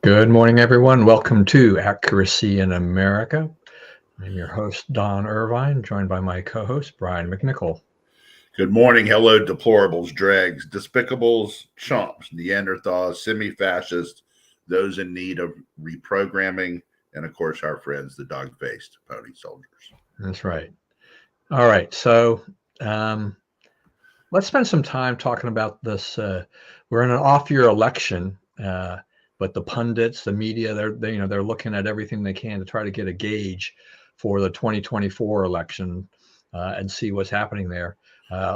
Good morning, everyone. Welcome to Accuracy in America. I'm your host, Don Irvine, joined by my co host, Brian McNichol. Good morning. Hello, deplorables, dregs, despicables, chumps, Neanderthals, semi fascists, those in need of reprogramming, and of course, our friends, the dog faced pony soldiers. That's right. All right. So um, let's spend some time talking about this. We're in an off year election, but the pundits, the media, they're looking at everything they can to try to get a gauge for the 2024 election and see what's happening there.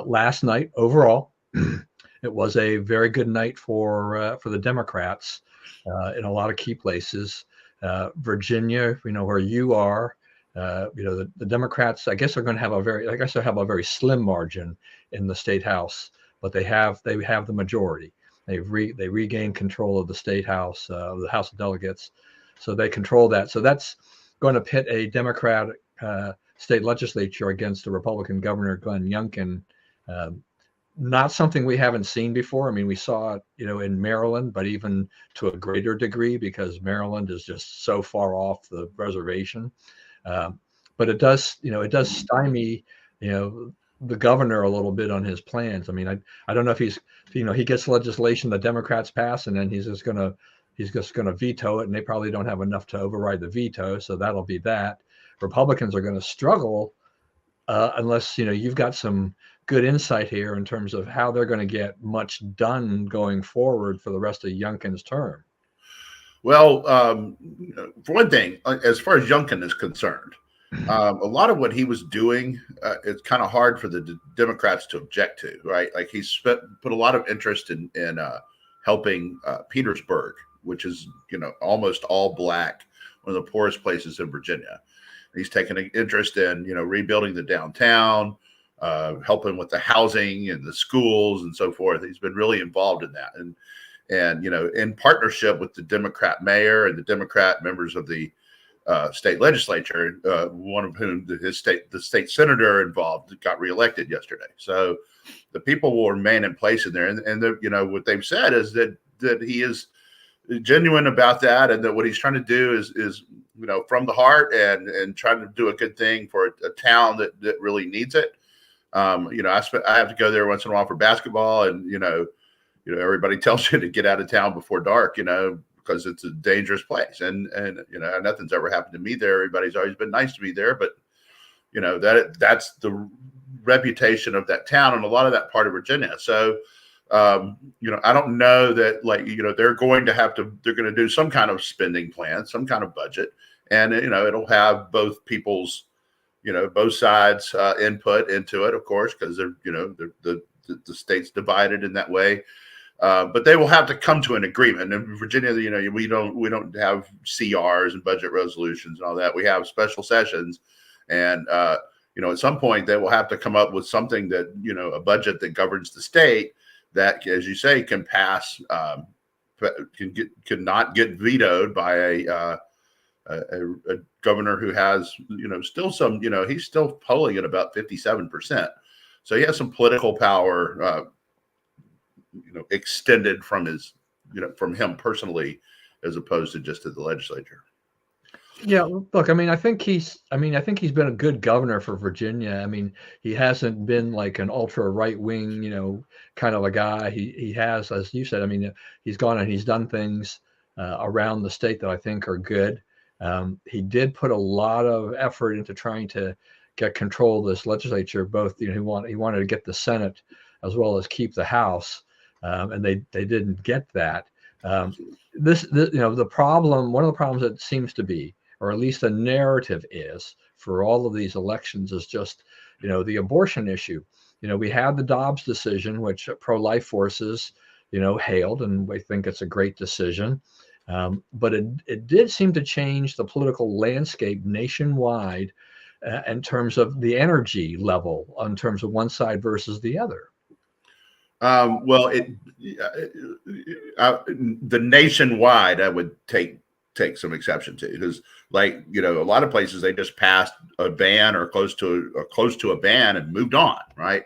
Last night, overall, it was a very good night for the Democrats in a lot of key places. Virginia, where you are. The Democrats, I guess, are going to have a very slim margin in the state house, but they have the majority. They regained control of the state house, the House of Delegates, so they control that. So that's going to pit a Democratic state legislature against a Republican governor, Glenn Youngkin. Not something we haven't seen before. I mean, we saw it, in Maryland, but even to a greater degree because Maryland is just so far off the reservation. Um, but it does stymie, the governor a little bit on his plans. I mean, I don't know if he gets legislation the Democrats pass, and then he's just gonna veto it, and they probably don't have enough to override the veto, so that'll be that. Republicans are going to struggle unless you've got some good insight here in terms of how they're going to get much done going forward for the rest of Youngkin's term. Well, for one thing, as far as Youngkin is concerned, a lot of what he was doing, it's kind of hard for the Democrats to object to, right? Like he's put a lot of interest in helping Petersburg, which is almost all black, one of the poorest places in Virginia. He's taken an interest in rebuilding the downtown, helping with the housing and the schools and so forth. He's been really involved in that, and in partnership with the Democrat mayor and the Democrat members of the state legislature, one of whom the state senator involved got reelected yesterday. So the people will remain in place in there, and what they've said is that he is genuine about that, and that what he's trying to do is from the heart and trying to do a good thing for a town that really needs it. I have to go there once in a while for basketball, and everybody tells you to get out of town before dark, because it's a dangerous place. And nothing's ever happened to me there. Everybody's always been nice to me there, but that's the reputation of that town and a lot of that part of Virginia. So I don't know that they're going to do some kind of spending plan, some kind of budget, and it'll have both people's both sides input into it, of course, because the state's divided in that way. But they will have to come to an agreement. In Virginia, we don't have CRs and budget resolutions and all that. We have special sessions, and at some point they will have to come up with something that a budget that governs the state that, as you say, can pass, can not get vetoed by a governor who has still some he's still polling at about 57%, so he has some political power extended from his from him personally, as opposed to just to the legislature. Yeah, look, I think he's been a good governor for Virginia. I mean, he hasn't been like an ultra right wing, kind of a guy. He has, as you said, he's gone and he's done things around the state that I think are good. He did put a lot of effort into trying to get control of this legislature. Both, he wanted to get the Senate as well as keep the House, and they didn't get that. The problem, one of the problems that seems to be, or at least the narrative is for all of these elections, is just, the abortion issue. We had the Dobbs decision, which pro-life forces, hailed, and we think it's a great decision. But it did seem to change the political landscape nationwide in terms of the energy level, in terms of one side versus the other. Well, the nationwide, I would take some exception to, because a lot of places they just passed a ban or close to a ban and moved on, right?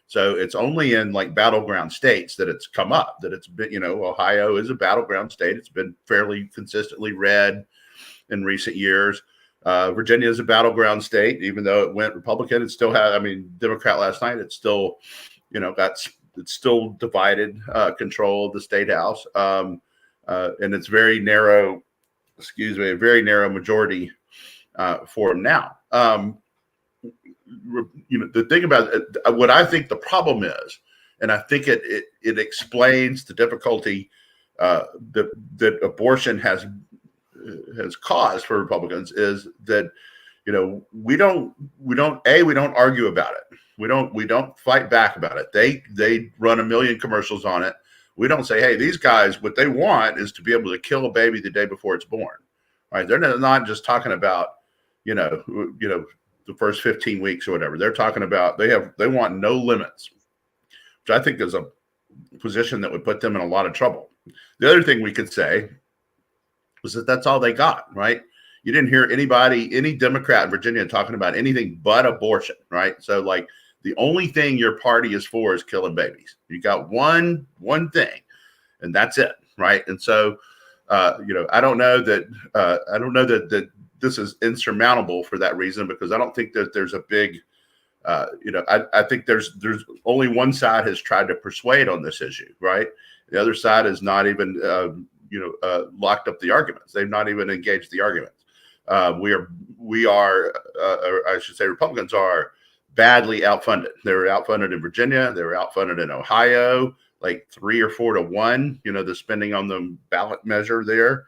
So it's only in like battleground states that it's come up, that it's been, Ohio is a battleground state. It's been fairly consistently red in recent years. Virginia is a battleground state, even though it went Republican. It still had, Democrat last night. It's still, it's still divided control of the state house. And it's very narrow, a very narrow majority for them now. The thing about it, what I think the problem is, and I think it explains the difficulty that abortion has caused for Republicans, is that we don't argue about it. We don't fight back about it. They run a million commercials on it. We don't say, hey, these guys, what they want is to be able to kill a baby the day before it's born. Right? They're not just talking about the first 15 weeks or whatever. They're talking about they want no limits, which I think is a position that would put them in a lot of trouble. The other thing we could say was that that's all they got, right? You didn't hear any Democrat in Virginia talking about anything but abortion, right? So like the only thing your party is for is killing babies. You got one thing, and that's it, right? And so, I don't know that this is insurmountable for that reason, because I don't think that there's a big, I think there's only one side has tried to persuade on this issue, right? The other side has not even, locked up the arguments. They've not even engaged the arguments. We are, I should say, Republicans are badly outfunded. They were outfunded in Virginia. They were outfunded in Ohio, like 3 or 4 to 1. The spending on the ballot measure there.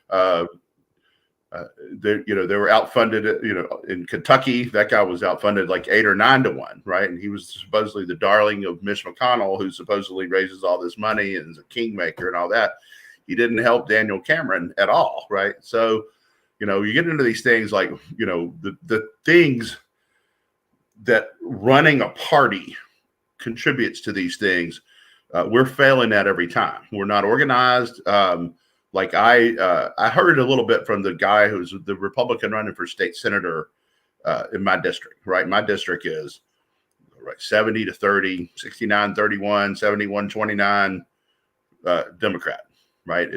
They were outfunded, in Kentucky. That guy was outfunded like 8 or 9 to 1, right? And he was supposedly the darling of Mitch McConnell, who supposedly raises all this money and is a kingmaker and all that. He didn't help Daniel Cameron at all, right? So, you get into these things like, the things that running a party contributes to these things. We're failing at every time. We're not organized. Like I heard a little bit from the guy who's the Republican running for state senator in my district, right? My district is 70 to 30, 69, 31, 71, 29 Democrat, right?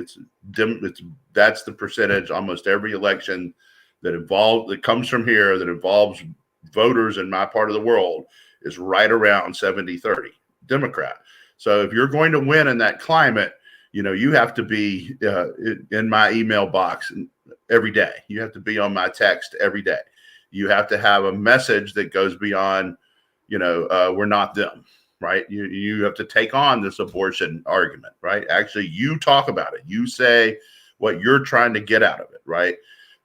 That's the percentage almost every election that comes from here, that involves voters in my part of the world, is right around 70-30 Democrat. So if you're going to win in that climate, you have to be in my email box every day. You have to be on my text every day. You have to have a message that goes beyond, we're not them, right? You have to take on this abortion argument, right? Actually, you talk about it. You say what you're trying to get out of it, right?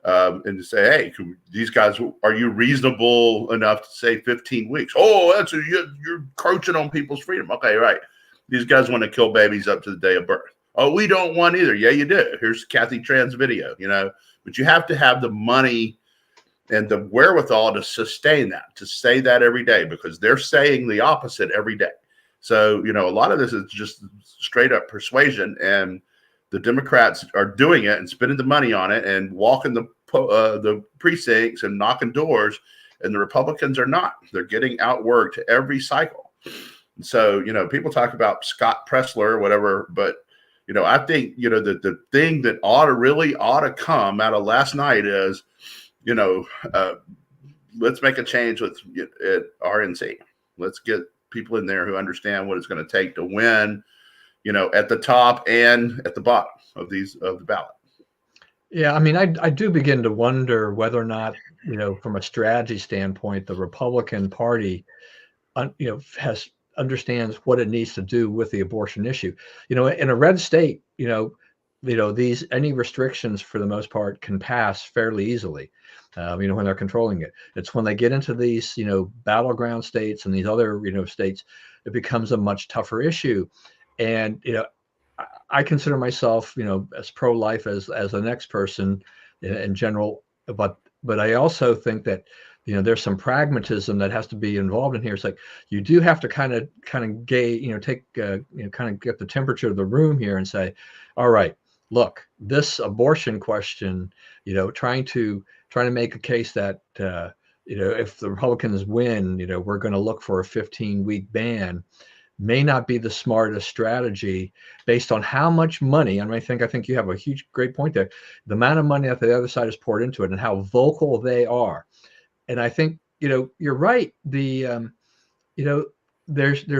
And to say, hey, these guys, are you reasonable enough to say 15 weeks? Oh, you're encroaching on people's freedom. Okay, right. These guys want to kill babies up to the day of birth. Oh, we don't want either. Yeah, you do. Here's Kathy Tran's video, but you have to have the money and the wherewithal to sustain that, to say that every day, because they're saying the opposite every day. So, a lot of this is just straight up persuasion, and the Democrats are doing it and spending the money on it and walking the precincts and knocking doors, and the Republicans are not. They're getting outworked every cycle. So, people talk about Scott Pressler or whatever, but, I think, the thing that ought to come out of last night is, let's make a change at RNC. Let's get people in there who understand what it's going to take to win, at the top and at the bottom of the ballot. Yeah, I do begin to wonder whether or not, from a strategy standpoint, the Republican Party, understands what it needs to do with the abortion issue. In a red state, any restrictions for the most part can pass fairly easily. When they're controlling it. It's when they get into these, battleground states and these other, states, it becomes a much tougher issue. And, I consider myself, as pro-life as the next person in general, but I also think that, there's some pragmatism that has to be involved in here. It's like you do have to kind of gauge, take, kind of get the temperature of the room here and say, all right, look, this abortion question, trying to make a case that if the Republicans win, we're going to look for a 15-week ban, may not be the smartest strategy based on how much money. And I think you have a great point there. The amount of money that the other side has poured into it and how vocal they are. And I think, you're right. There's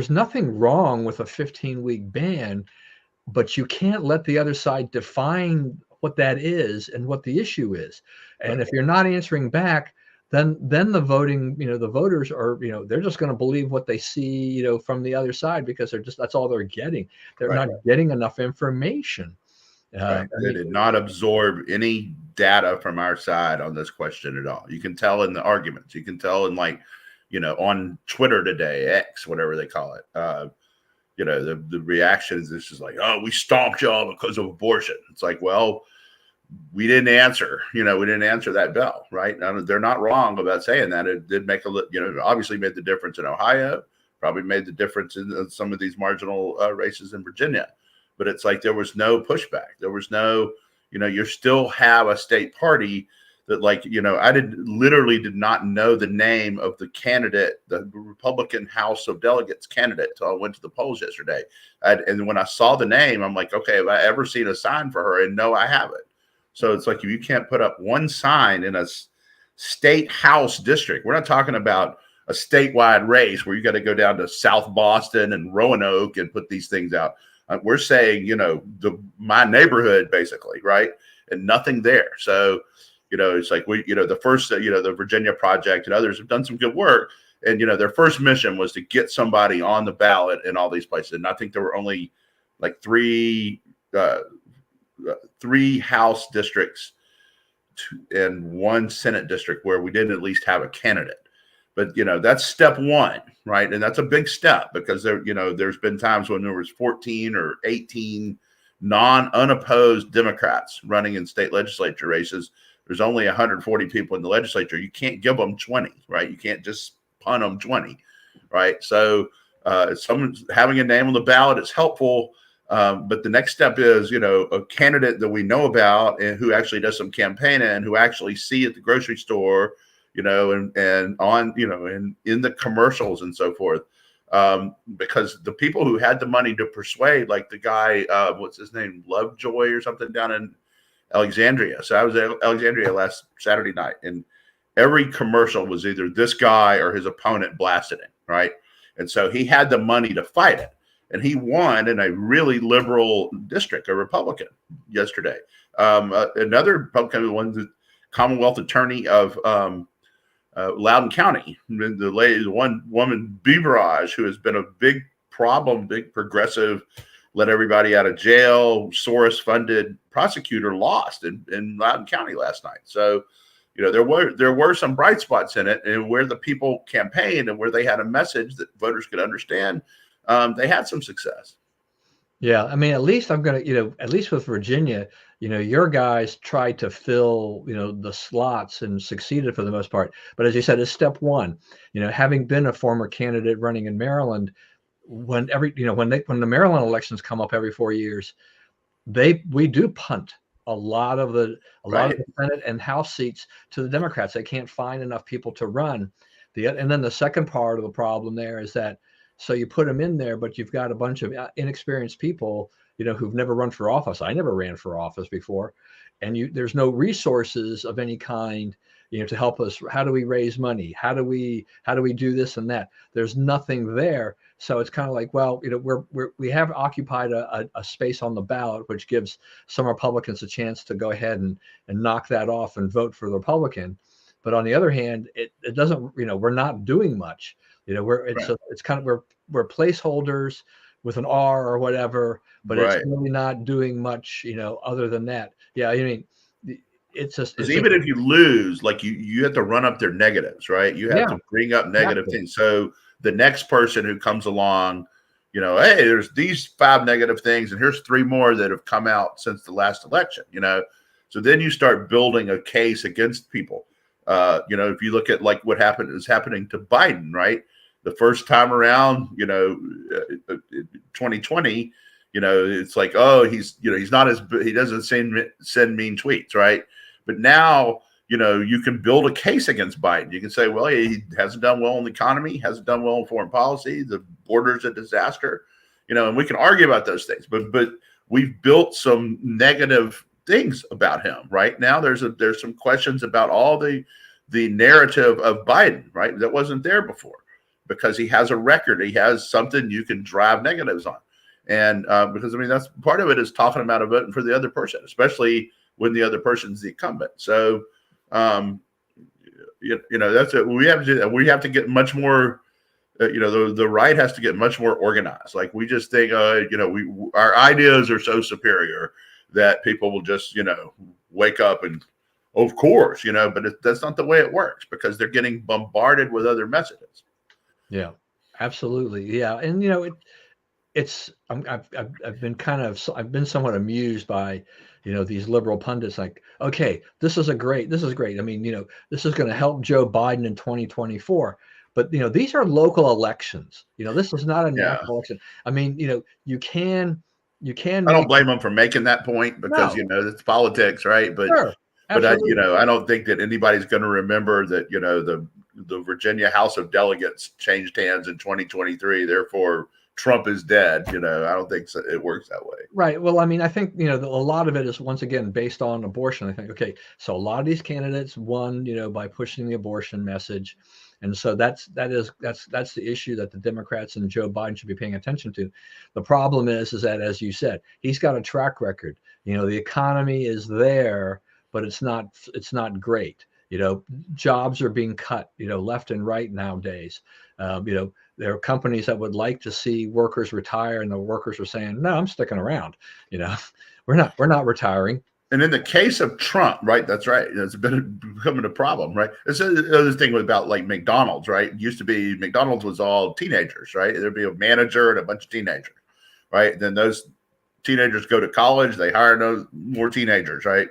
nothing wrong with a 15-week ban, but you can't let the other side define what that is and what the issue is. And if you're not answering back, then the voters are, they're just going to believe what they see, from the other side, because that's all they're getting. They're not getting enough information. They did not absorb any data from our side on this question at all. You can tell in the arguments. You can tell in on Twitter today, X, whatever they call it. The reactions is just like, oh, we stomped y'all because of abortion. It's like, well, we didn't answer. We didn't answer that bell, right? Now, they're not wrong about saying that. It did make obviously made the difference in Ohio. Probably made the difference in some of these marginal races in Virginia. But it's like there was no pushback. There was no, you still have a state party that, I literally did not know the name of the candidate, the Republican House of Delegates candidate, until I went to the polls yesterday. And when I saw the name, I'm like, okay, have I ever seen a sign for her? And no, I haven't. So it's like, you can't put up one sign in a state house district. We're not talking about a statewide race where you got to go down to South Boston and Roanoke and put these things out. We're saying, my neighborhood, basically, right? And nothing there. So, it's like the first, the Virginia Project and others have done some good work. And, their first mission was to get somebody on the ballot in all these places. And I think there were only like three House districts and one Senate district where we didn't at least have a candidate. But, that's step one, right? And that's a big step, because there's been times when there was 14 or 18 unopposed Democrats running in state legislature races. There's only 140 people in the legislature. You can't give them 20, right? You can't just punt them 20, right? So someone's having a name on the ballot is helpful. But the next step is, a candidate that we know about and who actually does some campaigning and who actually see at the grocery store, and on, and in the commercials and so forth. Because the people who had the money to persuade, like the guy, what's his name, Lovejoy or something, down in Alexandria. So I was at Alexandria last Saturday night, and every commercial was either this guy or his opponent blasted him, right? And so he had the money to fight it. And he won in a really liberal district, a Republican, yesterday. Another Republican won the Commonwealth Attorney of Loudoun County, the lady, one woman, Beaverage, who has been a big problem, big progressive, let everybody out of jail, Soros-funded prosecutor, lost in Loudoun County last night. So, there were some bright spots in it, and where the people campaigned and where they had a message that voters could understand, they had some success. Yeah, I mean, at least I'm gonna, at least with Virginia, your guys tried to fill, the slots and succeeded for the most part. But as you said, it's step one. Having been a former candidate running in Maryland, when the Maryland elections come up every 4 years, we do punt a lot of the Senate and House seats to the Democrats. They can't find enough people to run. And then the second part of the problem there is that, so you put them in there, but you've got a bunch of inexperienced people, who've never run for office. I never ran for office before. And there's no resources of any kind, to help us. How do we raise money? How do we do this and that? There's nothing there. So it's kind of like, well, we have occupied a space on the ballot, which gives some Republicans a chance to go ahead and knock that off and vote for the Republican. But on the other hand, it doesn't, we're not doing much. It's kind of, we're placeholders with an R or whatever, but it's really not doing much, other than that. Yeah, I mean, it's just, because even if you lose, like you have to run up their negatives, right? You have to bring up negative things. So the next person who comes along, hey, there's these 5 negative things, and here's 3 more that have come out since the last election. So then you start building a case against people. If you look at like what is happening to Biden, right? The first time around, 2020, it's like, oh, he's not he doesn't send mean tweets, right? But now, you can build a case against Biden. You can say, well, he hasn't done well in the economy, hasn't done well in foreign policy, the border's a disaster, and we can argue about those things. But we've built some negative things about him. Right now, there's some questions about all the narrative of Biden, right? That wasn't there before, because he has a record. He has something you can drive negatives on. And because, that's part of it, is talking about voting for the other person, especially when the other person's the incumbent. So, that's it. We have to do that. We have to get much more, the right has to get much more organized. Like, we just think, our ideas are so superior that people will just, wake up and, of course, but that's not the way it works, because they're getting bombarded with other messages. Yeah, absolutely. Yeah. And, I've been somewhat amused by, these liberal pundits, like, okay, this is great. this is great. This is going to help Joe Biden in 2024. But, these are local elections. This is not a national election. You can I don't blame them for making that point, because, it's politics, right? But, sure, but I don't think that anybody's going to remember that, the Virginia House of Delegates changed hands in 2023. Therefore, Trump is dead. I don't think it works that way. Right. Well, I think, a lot of it is, once again, based on abortion. I think, okay, so a lot of these candidates won, by pushing the abortion message. And so that's the issue that the Democrats and Joe Biden should be paying attention to. The problem is that, as you said, he's got a track record. The economy is there, but it's not great. Jobs are being cut, left and right nowadays. There are companies that would like to see workers retire, and the workers are saying, no, I'm sticking around. We're not retiring. And in the case of Trump, right, that's right. It's becoming a problem, right? It's another thing about, like, McDonald's, right? It used to be McDonald's was all teenagers, right? There'd be a manager and a bunch of teenagers, right? Then those teenagers go to college, they hire more teenagers, right?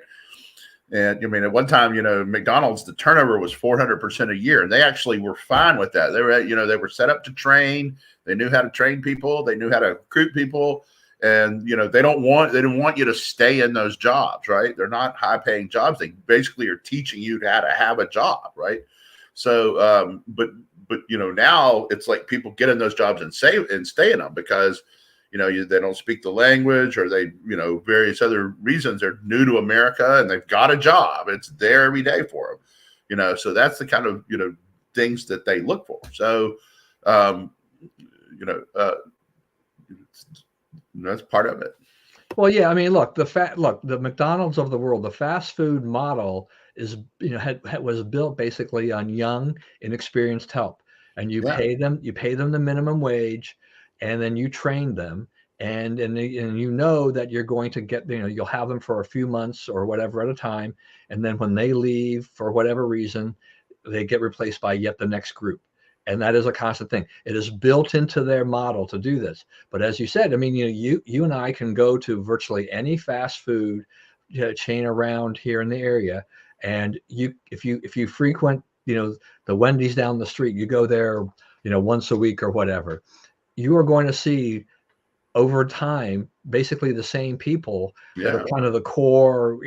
And at one time, McDonald's, the turnover was 400% a year, and they actually were fine with that. They were, they were set up to train. They knew how to train people. They knew how to recruit people, and they didn't want you to stay in those jobs, right? They're not high-paying jobs. They basically are teaching you how to have a job, right? So, but now it's like people get in those jobs and stay in them because they don't speak the language, or they, various other reasons. They're new to America and they've got a job. It's there every day for them, so that's the kind of, things that they look for. So, that's part of it. Well, yeah. Look, the McDonald's of the world, the fast food model is, was built basically on young, inexperienced help, and you pay them the minimum wage, and then you train them, and that you're going to get, you'll have them for a few months or whatever at a time, and then when they leave for whatever reason, they get replaced by yet the next group. And that is a constant thing. It is built into their model to do this. But as you said, you and I can go to virtually any fast food chain around here in the area, and if you frequent, the Wendy's down the street, you go there, once a week or whatever, you are going to see over time basically the same people that are kind of the core,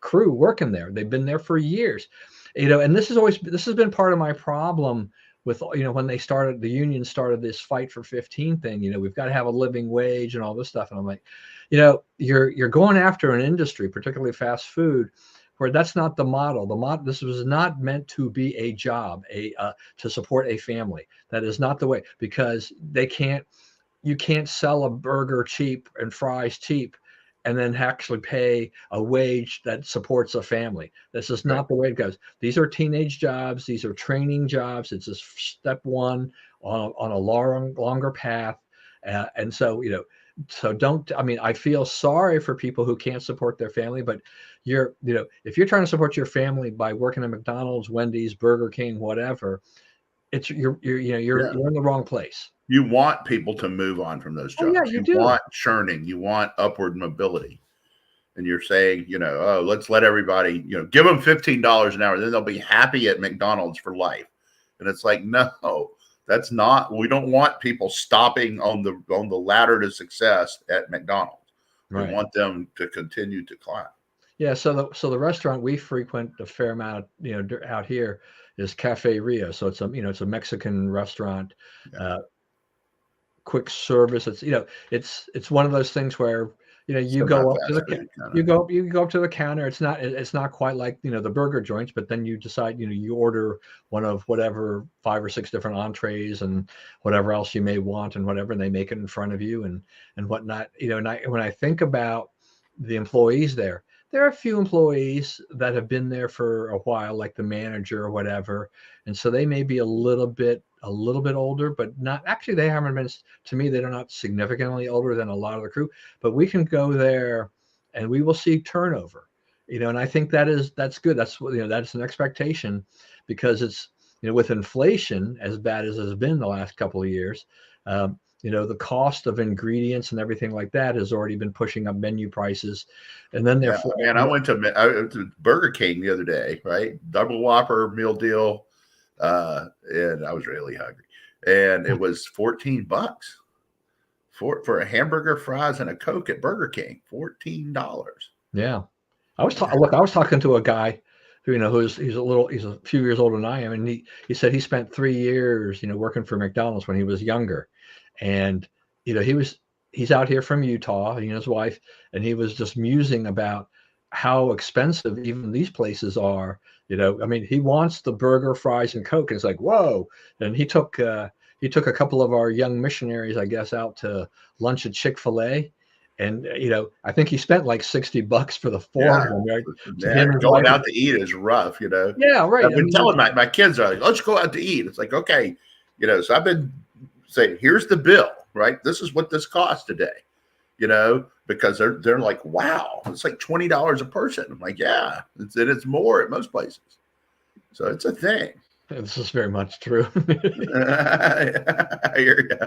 crew working there. They've been there for years, and this has been part of my problem with, when the union started this fight for 15 thing, we've got to have a living wage and all this stuff. And I'm like, you're going after an industry, particularly fast food, where that's not the model. This was not meant to be a job, to support a family. That is not the way, because you can't sell a burger cheap and fries cheap and then actually pay a wage that supports a family. This is not the way it goes. These are teenage jobs. These are training jobs. It's just step one on a longer path. And so, I feel sorry for people who can't support their family, but if you're trying to support your family by working at McDonald's, Wendy's, Burger King, whatever, you're in the wrong place. You want people to move on from those jobs. Oh, yeah, you do. Want churning. You want upward mobility. And you're saying, let's let everybody, give them $15 an hour, then they'll be happy at McDonald's for life. And it's like, no, that's not. We don't want people stopping on the ladder to success at McDonald's. We want them to continue to climb. Yeah, so the restaurant we frequent a fair amount, out here is Cafe Rio. So it's a Mexican restaurant, Yeah. uh, quick service. It's one of those things where you So not go up to fast food kind of. you go up to the counter. It's not quite like the burger joints, but then you decide you order one of whatever 5 or 6 different entrees and whatever else you may want and whatever, and they make it in front of you and whatnot. And when I think about the employees there are a few employees that have been there for a while, like the manager or whatever, and so they may be a little bit older, but not actually. They haven't been, to me, they're not significantly older than a lot of the crew. But we can go there, and we will see turnover. And I think that's good. That's what that's an expectation, because it's with inflation as bad as it's been the last couple of years. The cost of ingredients and everything like that has already been pushing up menu prices, and then Yeah, therefore, man, I went to Burger King the other day, right? Double Whopper meal deal, and I was really hungry, and it was $14 for a hamburger, fries, and a Coke at Burger King. $14. yeah. I was talking to a guy who, he's a few years older than I am, and he said he spent 3 years, working for McDonald's when he was younger, and he's out here from Utah, he and his wife, and he was just musing about how expensive even these places are. I mean, he wants the burger, fries, and Coke, and it's like, whoa. And he took a couple of our young missionaries, I guess, out to lunch at Chick-fil-A. And I think he spent like $60 for the four of Yeah, them, right? To him man, and his going wife. out to eat is rough. Yeah, right. I've I been mean, telling my kids, are like, let's go out to eat. It's like, okay, so I've been saying, here's the bill, right? This is what this costs today, because they're like, wow, it's like $20 a person. I'm like, yeah, it's more at most places. So it's a thing. this is very much true. I hear you.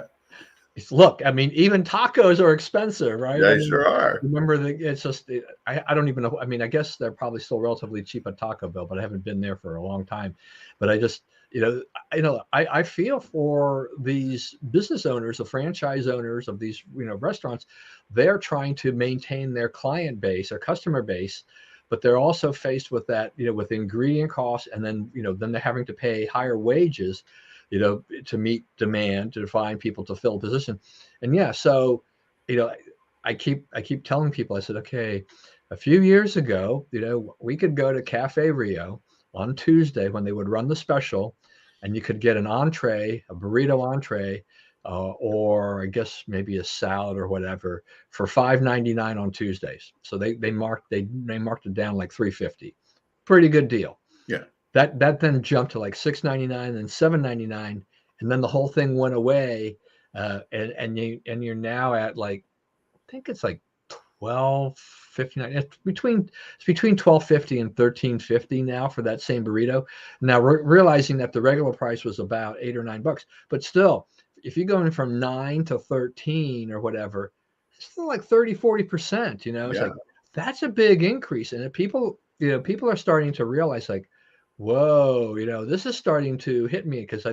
Look, I mean, even tacos are expensive, right? I They mean, sure are. remember it's just I don't even know. I mean, I guess they're probably still relatively cheap at Taco Bell, but I haven't been there for a long time. But I just I feel for these business owners, the franchise owners of these restaurants. They're trying to maintain their client base, their customer base, but they're also faced with that with ingredient costs, and then they're having to pay higher wages to meet demand, to find people to fill a position. And yeah, so, you know, I keep telling people, I said, okay, a few years ago, we could go to Cafe Rio on Tuesday when they would run the special, and you could get an entree, a burrito entree, or I guess maybe a salad or whatever for $5.99 on Tuesdays. So they marked it down like $3.50. Pretty good deal. Yeah. That then jumped to like $6.99 and $7.99, and then the whole thing went away. And you're now at like, I think it's like 12.59. It's between 12.50 and 13.50 now for that same burrito. Now realizing that the regular price was about $8 or $9, but still, if you're going from 9 to 13 or whatever, it's still like 30-40%. It's Yeah. like, that's a big increase, and people are starting to realize, like, whoa, this is starting to hit me, because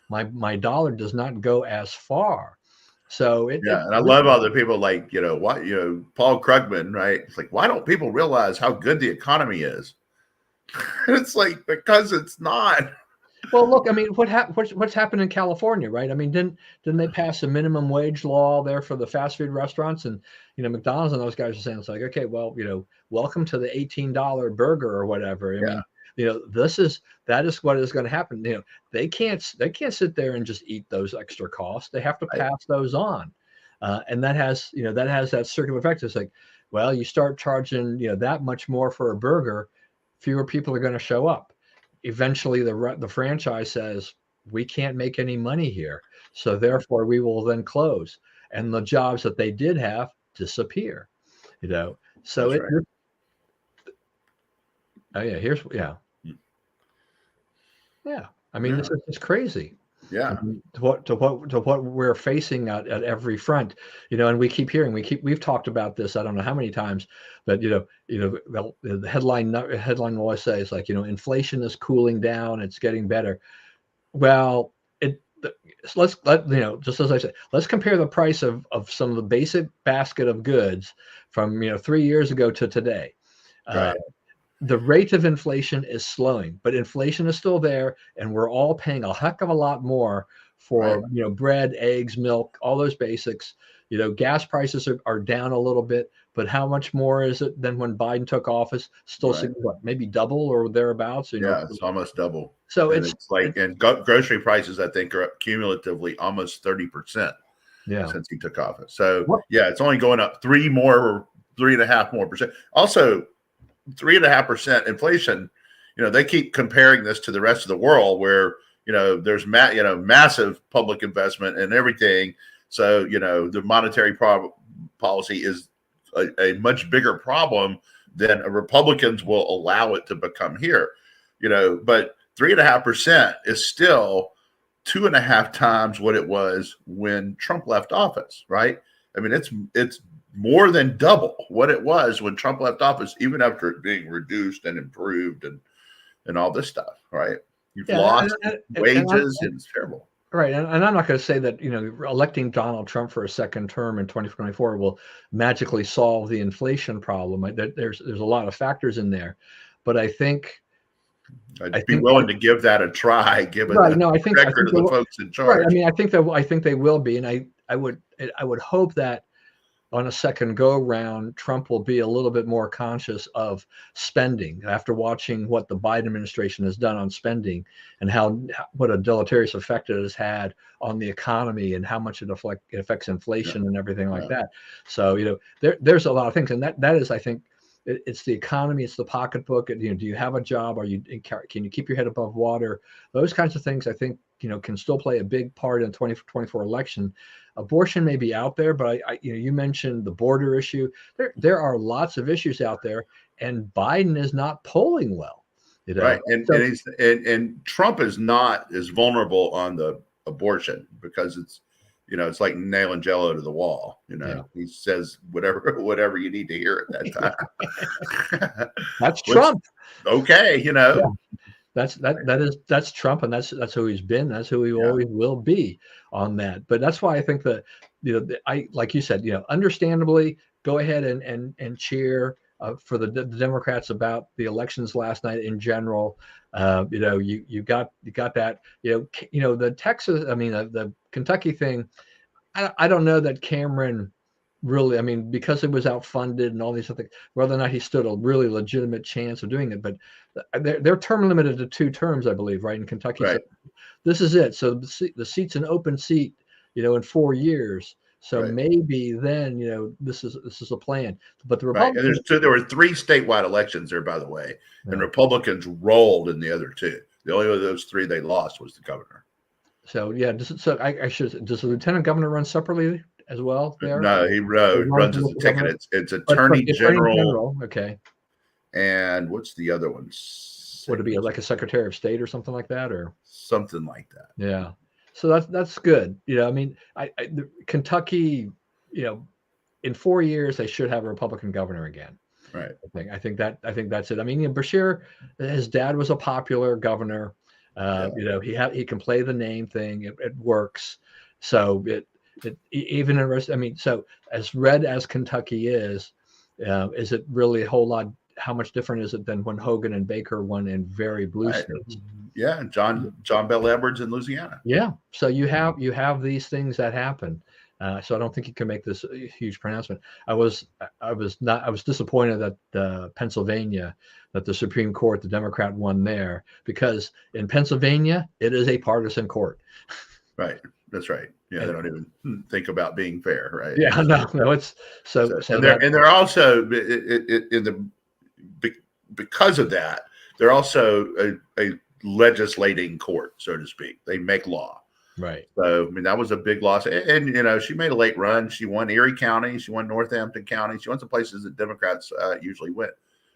my dollar does not go as far. So Yeah, and I love other people like, Paul Krugman, right? It's like, why don't people realize how good the economy is? It's like, because it's not. Well, look, I mean, what's happened in California, right? I mean, didn't they pass a minimum wage law there for the fast food restaurants? And McDonald's and those guys are saying, it's like, okay, well, welcome to the $18 burger or whatever. I Yeah. mean, that is what is going to happen. They can't sit there and just eat those extra costs. They have to Right. pass those on, and that has that circular effect. It's like, well, you start charging that much more for a burger, fewer people are going to show up. Eventually, the franchise says, we can't make any money here, so therefore we will then close, and the jobs that they did have disappear. So That's right. oh yeah, yeah. I mean, Yeah. it's crazy. Yeah. To what we're facing at every front, and we keep hearing, we've talked about this, I don't know how many times, but well, the headline always says, like, inflation is cooling down, it's getting better. Well, just as I said, let's compare the price of some of the basic basket of goods from 3 years ago to today. Right. The rate of inflation is slowing, but inflation is still there, and we're all paying a heck of a lot more Right. for bread, eggs, milk, all those basics. Gas prices are down a little bit, but how much more is it than when Biden took office? Still, Right. what, maybe double or thereabouts? Yeah, it's almost double. So And it's like, and grocery prices, I think, are up cumulatively almost 30% yeah. since he took office. So What? yeah, it's only going up 3.5 more percent. Also, 3.5% inflation. They keep comparing this to the rest of the world where there's massive public investment and everything. So the monetary policy is a much bigger problem than Republicans will allow it to become here. But 3.5% is still 2.5 times what it was when Trump left office, right? I mean, it's more than double what it was when Trump left office, even after it being reduced and improved and all this stuff, right? You've lost wages, and it's terrible. Right, and I'm not going to say that electing Donald Trump for a second term in 2024 will magically solve the inflation problem. There's a lot of factors in there, but I think I'd be willing to give that a try, given right. the No, I think record of the folks in charge. right. I mean, I think they will be, and I would hope that on a second go round, Trump will be a little bit more conscious of spending after watching what the Biden administration has done on spending and what a deleterious effect it has had on the economy and how much it affects inflation and everything like that. So, there's a lot of things. And that is, I think, it's the economy, it's the pocketbook. Do you have a job? Can you keep your head above water? Those kinds of things, I think, can still play a big part in the 2024 election. Abortion may be out there, but you mentioned the border issue. There are lots of issues out there, and Biden is not polling well. Right, and Trump is not as vulnerable on the abortion because it's like nailing Jello to the wall. He says whatever you need to hear at that time. That's Trump. Okay, Yeah. That's Trump, and that's who he's been. That's who he always will be on that. But that's why I think that I like you said, understandably, go ahead and cheer for the Democrats about the elections last night in general. You got that. The Texas, the Kentucky thing. I don't know that Cameron really, because it was outfunded and all these other things, whether or not he stood a really legitimate chance of doing it. But they're term limited to 2 terms, I believe, right, in Kentucky. Right. So this is it. So the seat's an open seat, in 4 years. So maybe then, this is a plan. But the Republicans, and there were 3 statewide elections there, by the way, and Republicans rolled in the other 2. The only of those 3 they lost was the governor. So does the lieutenant governor run separately as well there? No, he runs as a ticket. It's attorney general. Okay. And what's the other one? Would it be like a secretary of state or something like that, or something like that? Yeah. So that's good. Kentucky, in 4 years they should have a Republican governor again. Right. I think that's it. Bashir, his dad was a popular governor. He can play the name thing. It works. So even in so as red as Kentucky is it really a whole lot? How much different is it than when Hogan and Baker won in very blue states? Yeah, John Bel Edwards in Louisiana. Yeah, so you have these things that happen. So I don't think you can make this a huge pronouncement. I was disappointed that Pennsylvania, that the Supreme Court, the Democrat won there, because in Pennsylvania it is a partisan court. Right. That's right. Yeah, they don't even think about being fair, right? Yeah, no, it's so they're also because of that, they're also a legislating court, so to speak. They make law. Right. So that was a big loss. And she made a late run. She won Erie County, she won Northampton County, she won some places that Democrats usually win.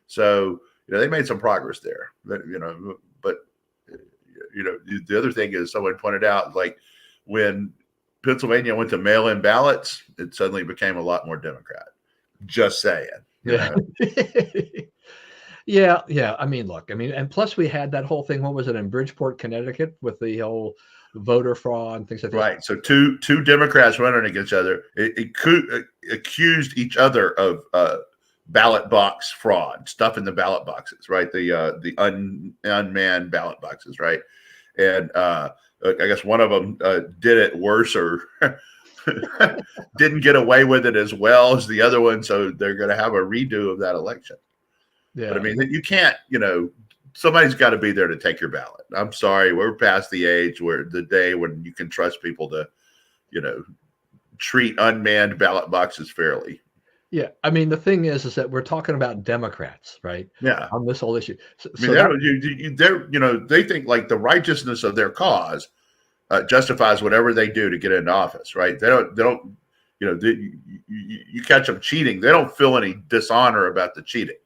So they made some progress there. But the other thing is, someone pointed out, like, when Pennsylvania went to mail-in ballots, it suddenly became a lot more Democrat. Just saying. Yeah. Yeah. Look, and plus we had that whole thing. What was it in Bridgeport, Connecticut, with the whole voter fraud and things like that? Right. So two Democrats running against each other, it accused each other of ballot box fraud, stuff in the ballot boxes, right? The unmanned ballot boxes, right? And I guess one of them did it worse or didn't get away with it as well as the other one, so they're going to have a redo of that election. Yeah. But I mean, you can't, somebody's got to be there to take your ballot. I'm sorry, we're past the age where the day when you can trust people to, treat unmanned ballot boxes fairly. Yeah, I mean, the thing is that we're talking about Democrats, right? Yeah, On this whole issue. I mean, they think like the righteousness of their cause justifies whatever they do to get into office, right? They don't, you catch them cheating, they don't feel any dishonor about the cheating,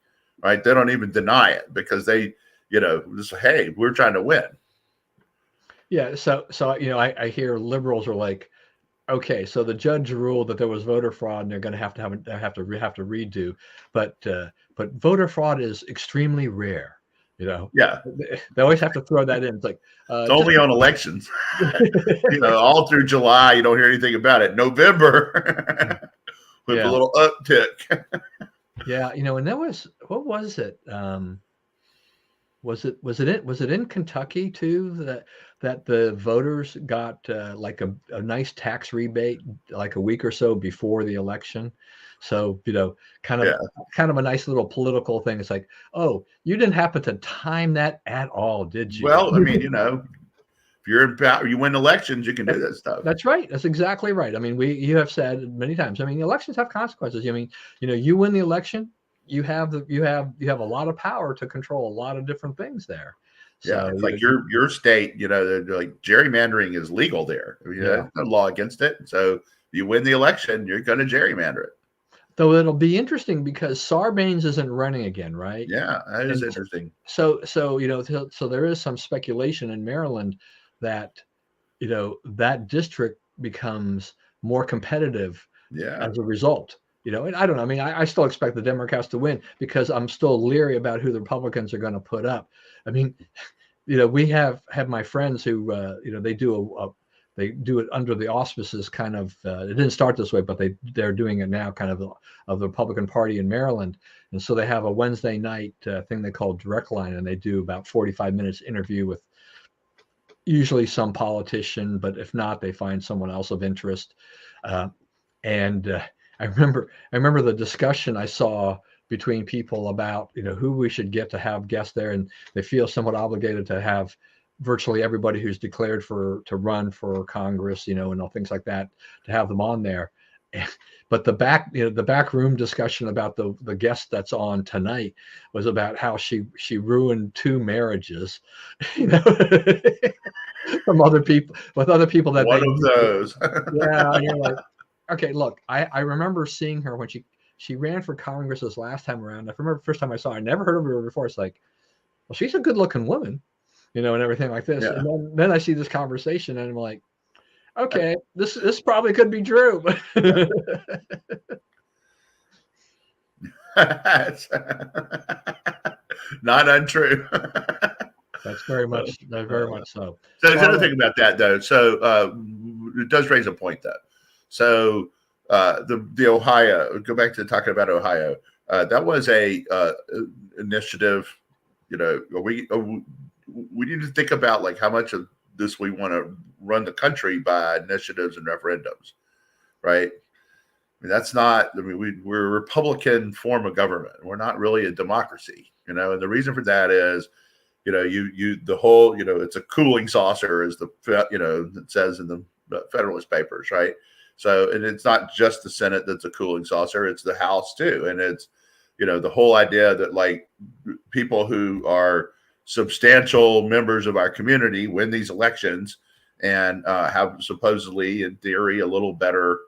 right? They don't even deny it because they, just, hey, we're trying to win. Yeah, so I hear liberals are like, okay, so the judge ruled that there was voter fraud, and they're going to have to redo, but voter fraud is extremely rare. Yeah, they always have to throw that in. It's like it's only on elections. All through July, you don't hear anything about it. November, with a little uptick. Yeah, and there was, what was it? Was it in Kentucky too that the voters got like a nice tax rebate like a week or so before the election? So, kind of a nice little political thing. It's like, oh, you didn't happen to time that at all, did you? Well, I mean, if you're in power, you win elections, you can do that stuff. That's right. That's exactly right. I mean, you have said many times, I mean, elections have consequences. I mean, you win the election, you have a lot of power to control a lot of different things there. So, it's like your state, like gerrymandering is legal there. There's no law against it. So you win the election, you're going to gerrymander it. Though it'll be interesting because Sarbanes isn't running again, right? Yeah, that is interesting. So there is some speculation in Maryland that that district becomes more competitive as a result. And I don't know. I mean, I still expect the Democrats to win because I'm still leery about who the Republicans are going to put up. I mean, we have my friends who they do it under the auspices kind of. It didn't start this way, but they're doing it now, kind of the Republican Party in Maryland, and so they have a Wednesday night thing they call Direct Line, and they do about 45 minutes interview with usually some politician, but if not, they find someone else of interest. I remember the discussion I saw between people about who we should get to have guests there, and they feel somewhat obligated to have virtually everybody who's declared to run for Congress, and all things like that, to have them on there. But the back room discussion about the guest that's on tonight was about how she ruined 2 marriages, from other people that one of those. Yeah, and you're like, okay, look, I remember seeing her when she ran for Congress this last time around. I remember the first time I saw her, I never heard of her before. It's like, well, she's a good looking woman, and everything like this. Yeah. And then I see this conversation and I'm like, okay, this probably could be true. Not untrue. That's very much so. So there's another thing about that though. So it does raise a point though. So the Ohio, go back to talking about Ohio. That was a initiative. We need to think about like how much of this we want to run the country by initiatives and referendums, right? I mean, that's not. I mean, we're a Republican form of government. We're not really a democracy, and the reason for that is, the whole, it's a cooling saucer, as it says in the Federalist Papers, right? So, and it's not just the Senate that's a cooling saucer; it's the House too, and it's, the whole idea that like people who are substantial members of our community win these elections and have supposedly, in theory, a little better,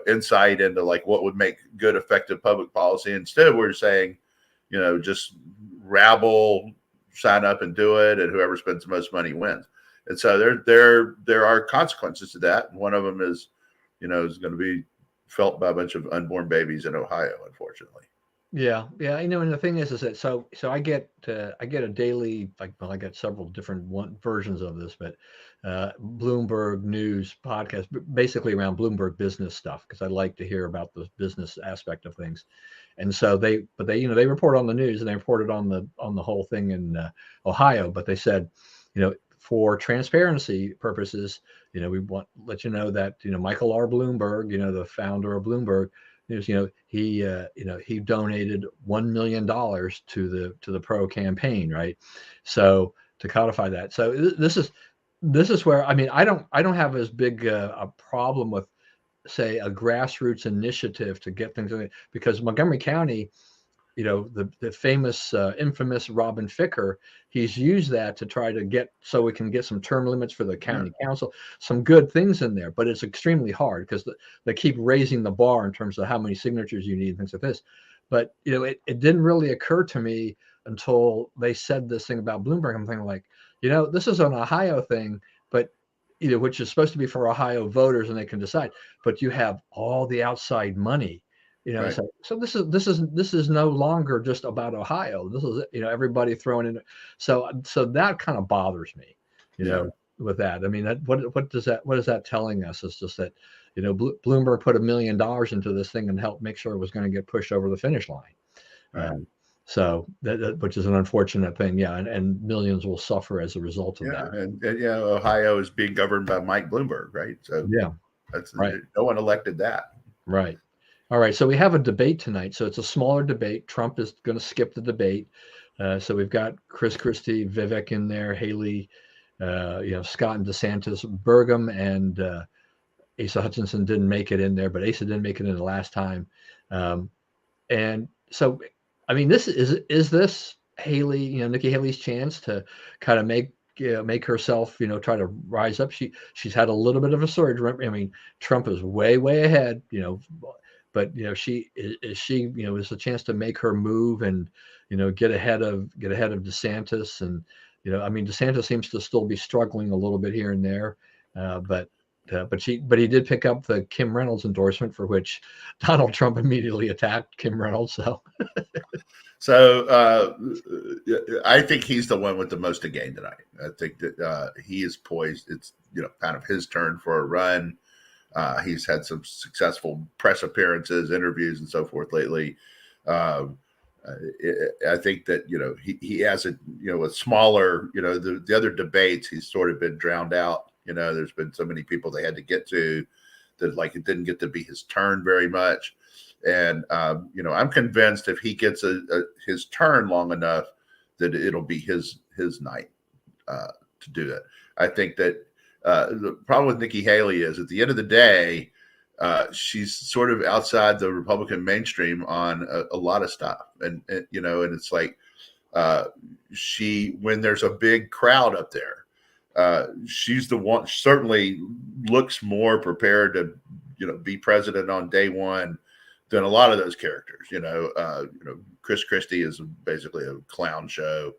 insight into like what would make good, effective public policy. Instead, we're saying, just rabble, sign up and do it, and whoever spends the most money wins. And so there are consequences to that. And one of them is, is going to be felt by a bunch of unborn babies in Ohio, unfortunately. Yeah. And the thing is that so I get a daily, I get several different versions of this, but Bloomberg News podcast, basically around Bloomberg business stuff, because I like to hear about the business aspect of things. And so they report on the news, and they reported on the whole thing in Ohio. But they said, for transparency purposes, we want to let you know that Michael R. Bloomberg, the founder of Bloomberg, he donated $1 million to the pro campaign, right? So to codify that, so this is where I don't have as big a problem with, say, a grassroots initiative to get things in, because Montgomery County, the famous, infamous Robin Ficker, he's used that to try to get, so we can get some term limits for the county council, some good things in there, but it's extremely hard because they keep raising the bar in terms of how many signatures you need and things like this. But, it didn't really occur to me until they said this thing about Bloomberg. I'm thinking like, this is an Ohio thing, but which is supposed to be for Ohio voters and they can decide, but you have all the outside money. Right. So this is no longer just about Ohio. This is everybody throwing in. So that kind of bothers me, with that. I mean, what is that telling us? It's just that Bloomberg put $1 million into this thing and helped make sure it was going to get pushed over the finish line. Right. So that which is an unfortunate thing, and millions will suffer as a result of that. And Ohio is being governed by Mike Bloomberg, right? So that's right. No one elected that. Right. All right, so we have a debate tonight. So it's a smaller debate. Trump is going to skip the debate. So we've got Chris Christie, Vivek in there, Haley, Scott and DeSantis, Burgum and Asa Hutchinson didn't make it in there, but Asa didn't make it in the last time. And so, I mean, this this Haley, Nikki Haley's chance to kind of make herself, try to rise up. She's had a little bit of a surge. I mean, Trump is way ahead, but she is a chance to make her move and get ahead of DeSantis. And I mean, DeSantis seems to still be struggling a little bit here and there, but he did pick up the Kim Reynolds endorsement, for which Donald Trump immediately attacked Kim Reynolds. So I think he's the one with the most to gain tonight. I think that he is poised. It's kind of his turn for a run. He's had some successful press appearances, interviews, and so forth lately. I think that he has a smaller, the other debates, he's sort of been drowned out. There's been so many people they had to get to that, like, it didn't get to be his turn very much. And I'm convinced if he gets his turn long enough, that it'll be his night to do that. I think that the problem with Nikki Haley is, at the end of the day, she's sort of outside the Republican mainstream on a lot of stuff, and it's like when there's a big crowd up there, she's the one, certainly looks more prepared to be president on day one than a lot of those characters. Chris Christie is basically a clown show.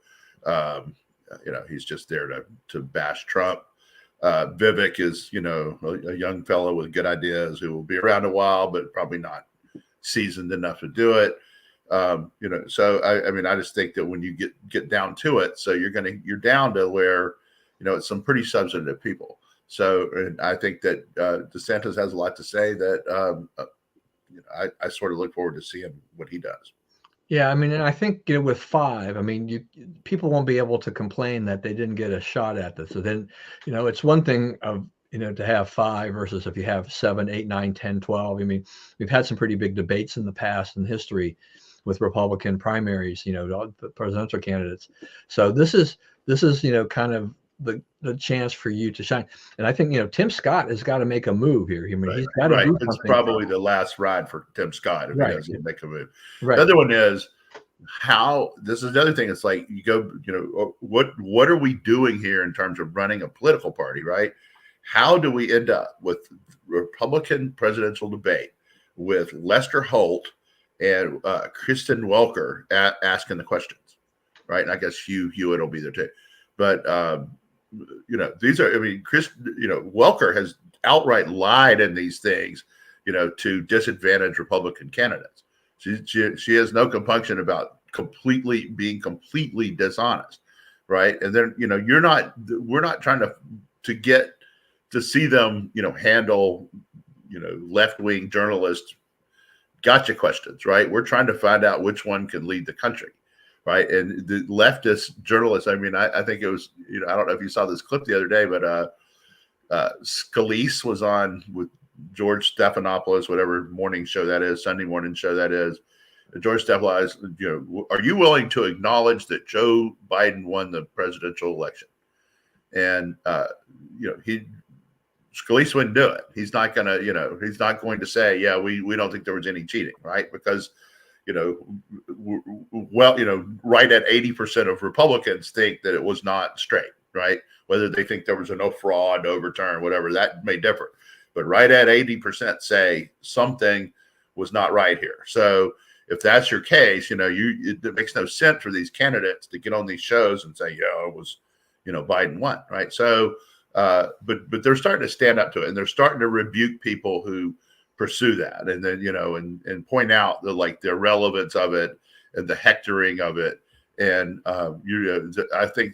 He's just there to bash Trump. Vivek is, a young fellow with good ideas who will be around a while, but probably not seasoned enough to do it. So I just think that when you get down to it, so you're down to where, it's some pretty substantive people. So, and I think that DeSantis has a lot to say that I sort of look forward to seeing what he does. Yeah, I mean, and I think with 5, I mean, people won't be able to complain that they didn't get a shot at this. So then, it's one thing of to have 5 versus if you have 7, 8, 9, 10, 12. I mean, we've had some pretty big debates in the past in history with Republican primaries, the presidential candidates. So this is kind of the chance for you to shine. And I think Tim Scott has got to make a move here. I mean, he's got to do something. It's probably the last ride for Tim Scott if he doesn't make a move. Right. The other one is this is the other thing. It's like you go, what are we doing here in terms of running a political party, right? How do we end up with Republican presidential debate with Lester Holt and Kristen Welker asking the questions, right? And I guess Hugh Hewitt will be there too. But these are, Welker has outright lied in these things, to disadvantage Republican candidates. She has no compunction about being completely dishonest, right? And then, we're not trying to get to see them, handle, left-wing journalists, gotcha questions, right? We're trying to find out which one can lead the country, right? And the leftist journalists, I mean, I think it was, I don't know if you saw this clip the other day, but Scalise was on with George Stephanopoulos, whatever morning show that is, Sunday morning show that is. George Stephanopoulos, are you willing to acknowledge that Joe Biden won the presidential election? And Scalise wouldn't do it. He's not going to, he's not going to say, yeah, we don't think there was any cheating, right? Because, right at 80% of Republicans think that it was not straight, right? Whether they think there was no fraud, no overturn, whatever, that may differ. But right at 80% say something was not right here. So if that's your case, it makes no sense for these candidates to get on these shows and say, yeah, it was, Biden won, right? So, but they're starting to stand up to it, and they're starting to rebuke people who pursue that, and then and point out the irrelevance of it and the hectoring of it. And I think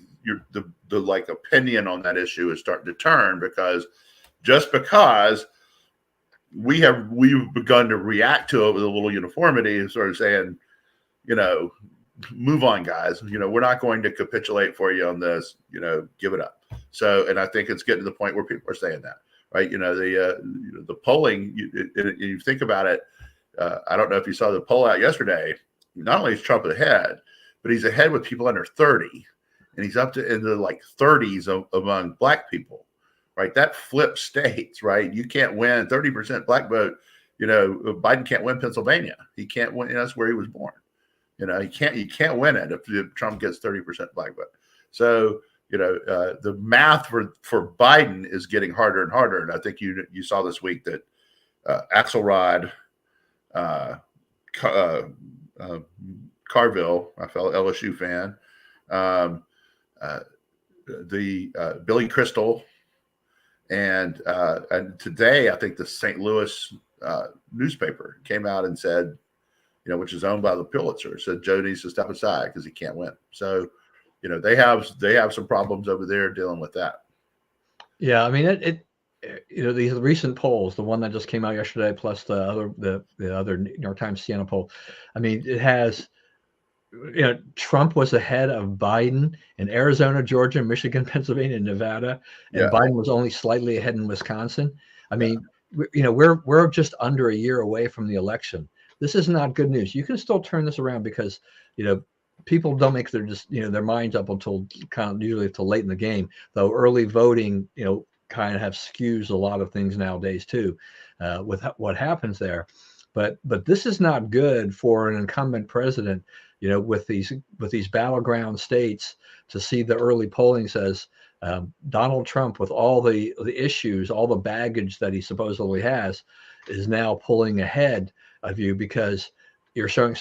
the opinion on that issue is starting to turn, because we've begun to react to it with a little uniformity and sort of saying, move on, guys. We're not going to capitulate for you on this. Give it up. So, and I think it's getting to the point where people are saying that, right? The polling. You think about it. I don't know if you saw the poll out yesterday. Not only is Trump ahead, but he's ahead with people under 30, and he's up to in the 30s among Black people, right? That flips states, right? You can't win 30% Black vote. Biden can't win Pennsylvania. He can't win. That's where he was born. You can't win it if Trump gets 30% Black vote. So, the math for Biden is getting harder and harder. And I think you saw this week that Axelrod, Carville, I felt LSU fan, the Billy Crystal, and today I think the St. Louis newspaper came out and said, which is owned by the Pulitzer, said Joe needs to step aside because he can't win. So, they have some problems over there dealing with that. Yeah, I mean these recent polls, the one that just came out yesterday, plus the other New York Times Siena poll. I mean, it has, Trump was ahead of Biden in Arizona, Georgia, Michigan, Pennsylvania, and Nevada, and Biden was only slightly ahead in Wisconsin. I mean, we're just under a year away from the election. This is not good news. You can still turn this around, because people don't make their minds up until usually until late in the game. Though early voting, kind of have skews a lot of things nowadays too, with what happens there. But this is not good for an incumbent president. With these battleground states, to see the early polling says Donald Trump, with all the issues, all the baggage that he supposedly has, is now pulling ahead of you, because you're showing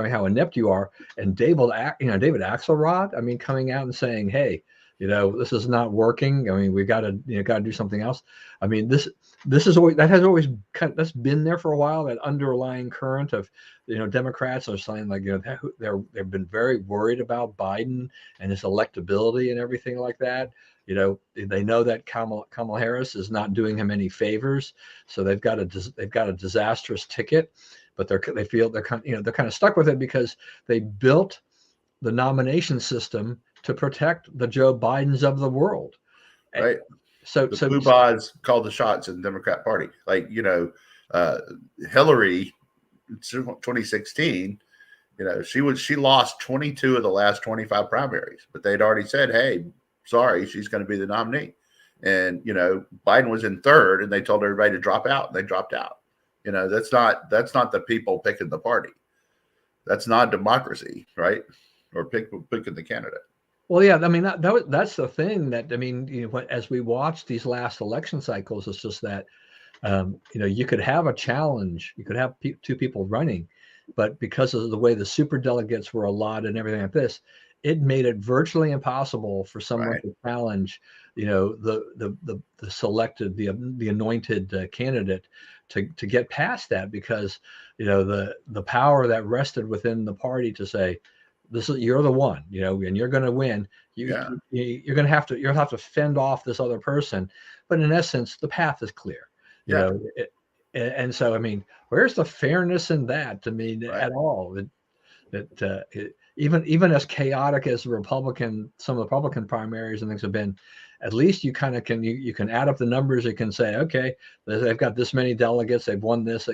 how inept you are. And David Axelrod, I mean, coming out and saying, hey, this is not working. I mean, we got to do something else. I mean, this is always, that's been there for a while. That underlying current of, Democrats are saying they've been very worried about Biden and his electability and everything like that. They know that Kamala Harris is not doing him any favors, so they've got a disastrous ticket, but they feel they're kind of stuck with it, because they built the nomination system to protect the Joe Bidens of the world. Right. So blue bods call the shots in the Democrat Party. Hillary, 2016, she lost 22 of the last 25 primaries, but they'd already said, hey, sorry, she's going to be the nominee. And, Biden was in third, and they told everybody to drop out, and they dropped out. That's not the people picking the party. That's not democracy, right? Or picking the candidate. Well, yeah, I mean, that's the thing that, I mean, as we watch these last election cycles, it's just that, you could have a challenge, you could have two people running, but because of the way the super delegates were allotted and everything like this, it made it virtually impossible for someone to challenge, the selected, the anointed candidate to get past that, because, the power that rested within the party to say, you're the one, and you're going to win. You're going to have to fend off this other person. But in essence, the path is clear. And so, I mean, where's the fairness in that? I mean, Right. at all? Even as chaotic as some of the Republican primaries and things have been, at least you kind of you can add up the numbers. You can say, okay, they've got this many delegates, they've won this.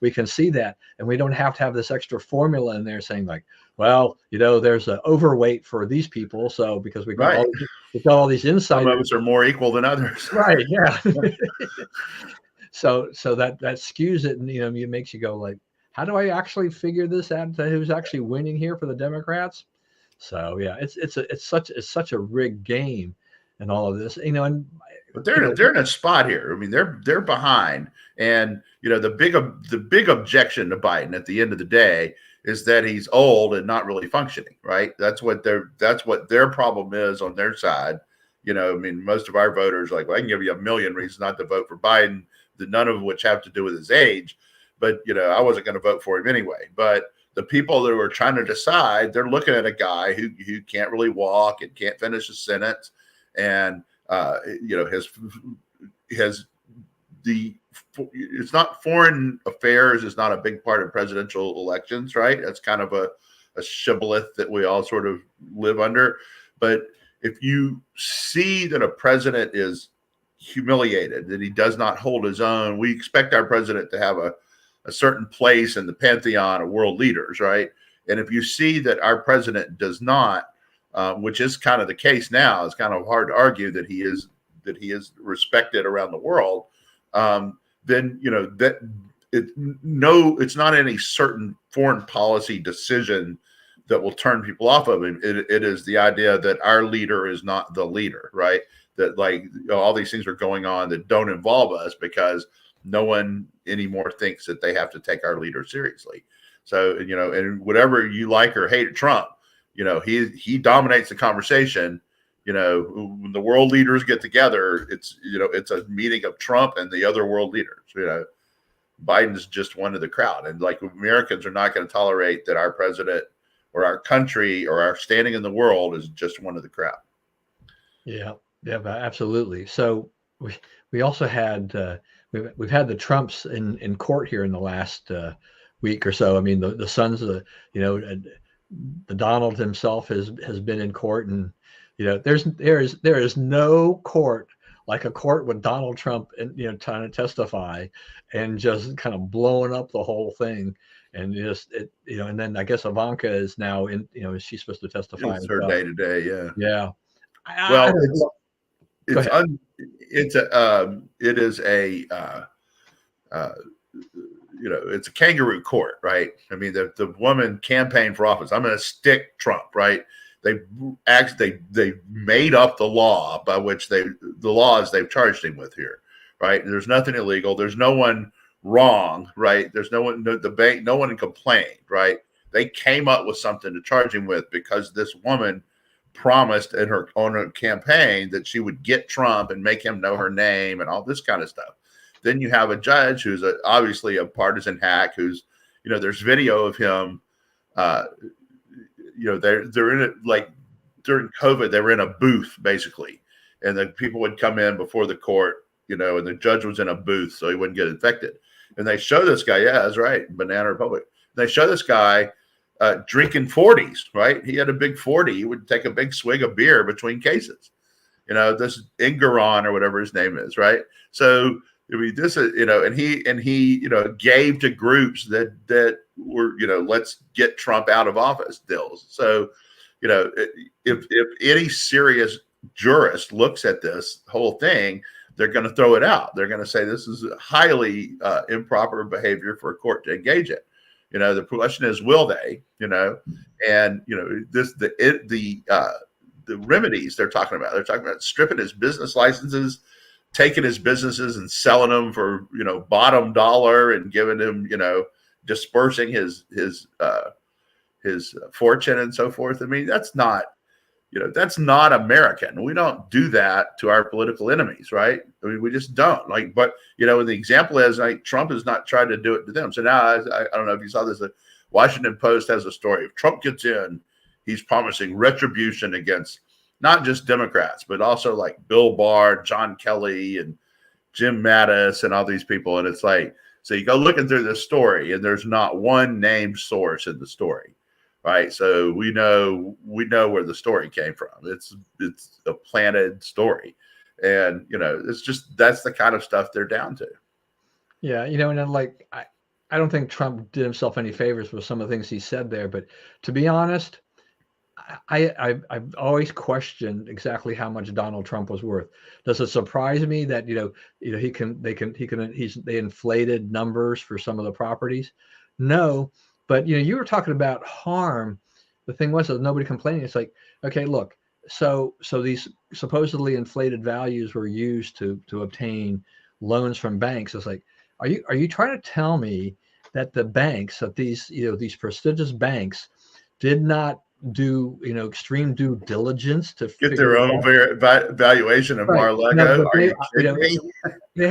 We can see that, and we don't have to have this extra formula in there saying like, well, there's an overweight for these people, so because Right. we've got all these Some of insiders, us are more equal than others. right? Yeah. So that skews it, and it makes you go like, how do I actually figure this out? Who's actually winning here for the Democrats? So yeah, it's such a rigged game, and all of this, and But they're in a spot here. I mean, they're behind, and the big objection to Biden at the end of the day is that he's old and not really functioning. Right? That's what their problem is on their side. I mean, most of our voters like, well, I can give you a million reasons not to vote for Biden, none of which have to do with his age. But I wasn't going to vote for him anyway. But the people that were trying to decide, they're looking at a guy who can't really walk and can't finish a sentence, and has it's not foreign affairs is not a big part of presidential elections, right? That's kind of a shibboleth that we all sort of live under. But if you see that a president is humiliated, that he does not hold his own, we expect our president to have a certain place in the pantheon of world leaders, right? And if you see that our president does not, which is kind of the case now, it's kind of hard to argue that he is respected around the world. Then it's not any certain foreign policy decision that will turn people off of him. It is the idea that our leader is not the leader, right? That all these things are going on that don't involve us because no one anymore thinks that they have to take our leader seriously. So, and whatever you like or hate Trump, he dominates the conversation. When the world leaders get together, it's a meeting of Trump and the other world leaders. Biden's just one of the crowd. And Americans are not going to tolerate that our president or our country or our standing in the world is just one of the crowd. Yeah, absolutely. So we also had we've had the Trumps in court here in the last week or so. I mean, the sons of the Donald himself has been in court, and there is no court like a court with Donald Trump and trying to testify and just kind of blowing up the whole thing. And and then I guess Ivanka is now in, is she supposed to testify? It's her day to day. Yeah. Yeah. Well, it's a kangaroo court, right? I mean, the woman campaigned for office. I'm going to stick Trump, right? They made up the law by which the laws they've charged him with here, right? There's nothing illegal. There's no one wrong, right? There's no one, no one complained, right? They came up with something to charge him with because this woman promised in her own campaign that she would get Trump and make him know her name and all this kind of stuff. Then you have a judge who's obviously a partisan hack who's, there's video of him, they're in it, like during COVID, they were in a booth basically. And the people would come in before the court, and the judge was in a booth so he wouldn't get infected. And they show this guy, yeah, that's right, Banana Republic. They show this guy drinking 40s, right? He had a big 40. He would take a big swig of beer between cases. This Ingaron or whatever his name is, right? So I mean, this is, and he gave to groups that were, let's get Trump out of office deals. So, if any serious jurist looks at this whole thing, they're going to throw it out. They're going to say this is highly improper behavior for a court to engage in. The question is, will they? And the remedies they're talking about. They're talking about stripping his business licenses, taking his businesses and selling them for bottom dollar, and giving him dispersing his fortune and so forth. I mean, that's not American. We don't do that to our political enemies, right? I mean, we just don't. But the example is Trump has not tried to do it to them. So now I don't know if you saw this. The Washington Post has a story. If Trump gets in, he's promising retribution against not just Democrats, but also like Bill Barr, John Kelly, and Jim Mattis, and all these people. And it's like, So you go looking through this story, and there's not one named source in the story, right? So we know where the story came from. It's a planted story, and it's just that's the kind of stuff they're down to. Yeah, and then like I don't think Trump did himself any favors with some of the things he said there, but to be honest, I've always questioned exactly how much Donald Trump was worth. Does it surprise me that they inflated numbers for some of the properties? No, but you were talking about harm. The thing was that nobody complaining. It's like, okay, look, so these supposedly inflated values were used to obtain loans from banks. It's like, are you trying to tell me that the banks, that these prestigious banks did not do extreme due diligence to Get their figure own out? valuation of Right. No, Mar-a-Lago? but Are you kidding me? they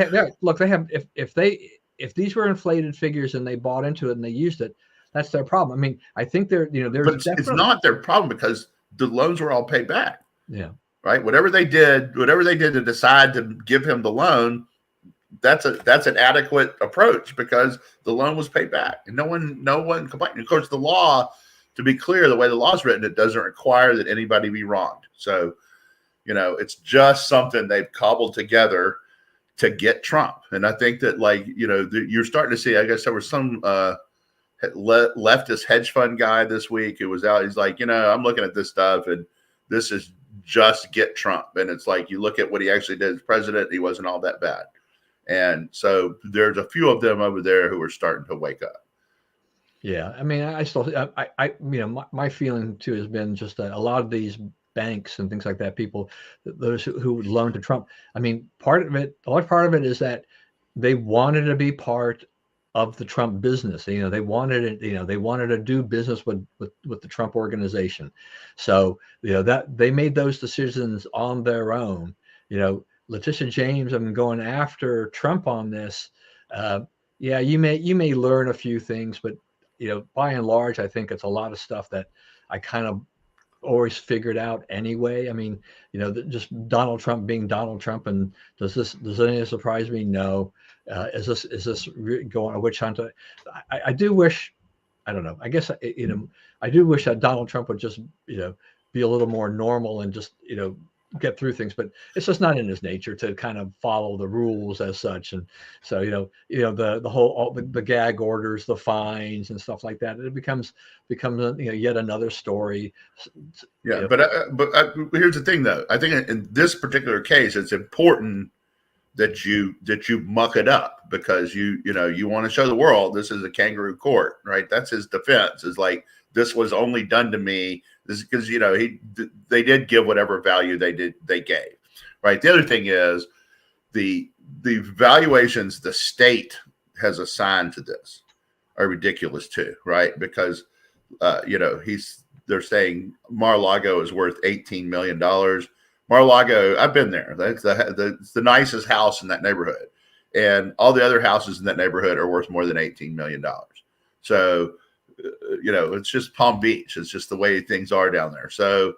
have if these were inflated figures and they bought into it and they used it, that's their problem. I mean, I think there's But it's definitely, not their problem because the loans were all paid back. yeah. Right. Whatever they did to decide to give him the loan, that's an adequate approach because the loan was paid back and no one complained. Of course, the law, to be clear, the way the law is written, it doesn't require that anybody be wronged. So, it's just something they've cobbled together to get Trump. And I think that you're starting to see, I guess there was some leftist hedge fund guy this week who was out. He's like, I'm looking at this stuff and this is just get Trump. And it's like, you look at what he actually did as president, he wasn't all that bad. And so there's a few of them over there who are starting to wake up. Yeah. I mean, I still, my feeling too has been just that a lot of these banks and things like that, people, those who would loan to Trump. I mean, a large part of it is that they wanted to be part of the Trump business. They wanted it, they wanted to do business with the Trump organization. So, that they made those decisions on their own. Letitia James, I'm going after Trump on this. Yeah, you may learn a few things, but by and large, I think it's a lot of stuff that I kind of always figured out anyway. I mean, just Donald Trump being Donald Trump, and does any of it surprise me? No. Is this going a witch hunt? I do wish, I don't know. I guess I do wish that Donald Trump would just be a little more normal and just get through things, but it's just not in his nature to kind of follow the rules as such. And so the whole the gag orders, the fines and stuff like that, it becomes yet another story. Yeah, but here's the thing though. I think in this particular case, it's important that you muck it up because you want to show the world this is a kangaroo court, right? That's his defense. Is like, this was only done to me. This is because they did give whatever value they gave, right? The other thing is the valuations the state has assigned to this are ridiculous too, right? Because they're saying Mar-a-Lago is worth $18 million. Mar-a-Lago, I've been there. That's the nicest house in that neighborhood, and all the other houses in that neighborhood are worth more than $18 million. So, it's just Palm Beach. It's just the way things are down there. So,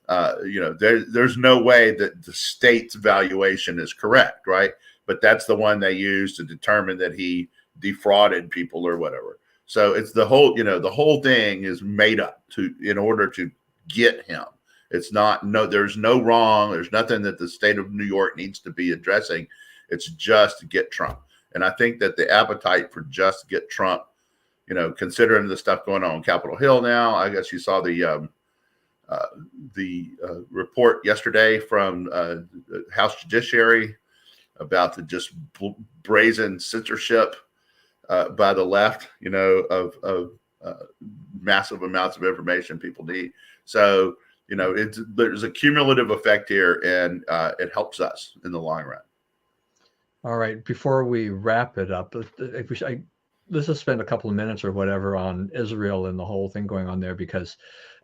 there's no way that the state's valuation is correct, right? But that's the one they use to determine that he defrauded people or whatever. So it's the whole thing is made up in order to get him. It's there's no wrong. There's nothing that the state of New York needs to be addressing. It's just to get Trump. And I think that the appetite for just get Trump, considering the stuff going on Capitol Hill now, I guess you saw the report yesterday from House Judiciary about the just brazen censorship by the left, of massive amounts of information people need. So, there's a cumulative effect here, and it helps us in the long run. All right. Before we wrap it up, let's just spend a couple of minutes or whatever on Israel and the whole thing going on there, because,